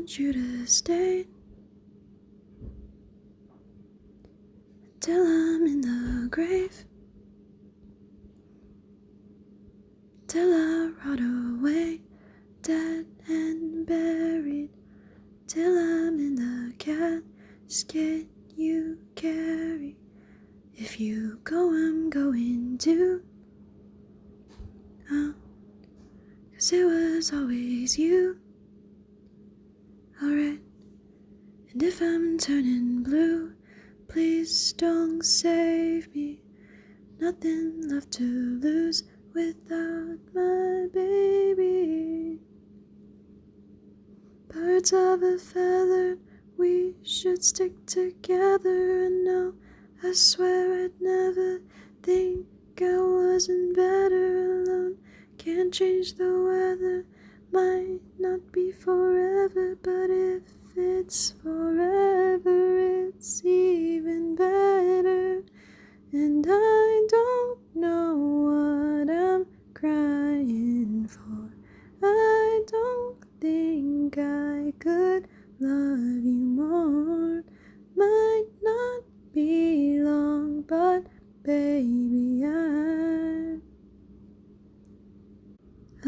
want you to stay till I'm in the grave, till I rot away, dead and buried, till I'm in the casket you carry. If you go, I'm going too. 'Cause it was always you. Alright, and if I'm turning blue, please don't save me. Nothing left to lose without my baby. Birds of a feather, we should stick together. And no, I swear I'd never think I wasn't better alone. Can't change the weather, might not be forever, but if it's forever, it's even better. And I don't know what I'm crying for. I don't think I could love you more. Might not be long, but baby, I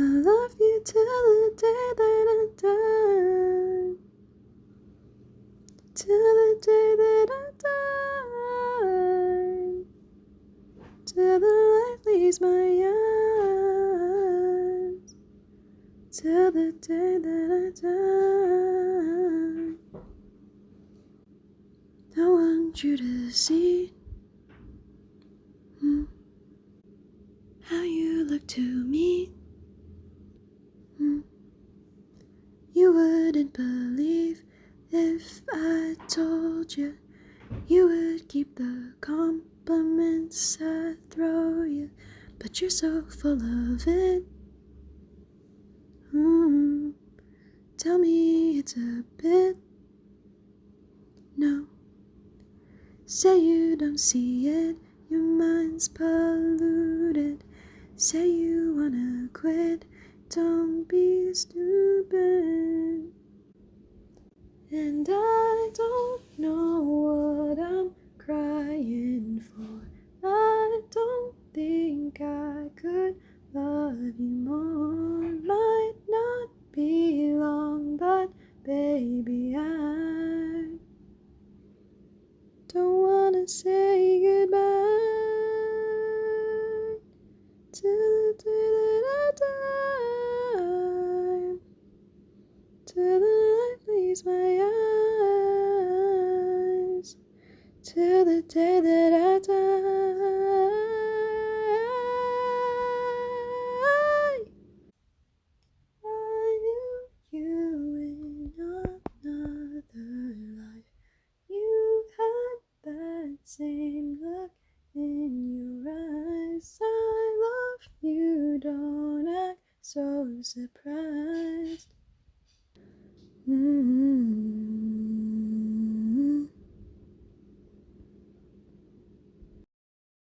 love you till the day that I die. Till the day that I die. Till the light leaves my eyes. Till the day that I die. I want you to see how you look to me. You wouldn't believe if I told you. You would keep the compliments I throw you, but you're so full of it. Tell me it's a bit. No, say you don't see it, your mind's polluted. Say you wanna quit, don't be stupid. And I don't know what I'm crying for. I don't think I could love you more. Might not be long, but baby, I don't wanna say goodbye till the day that I die. Till the light leaves my eyes. Till the day that I die. I knew you in another life. You had that same look in your eyes. I love you, don't act so surprised.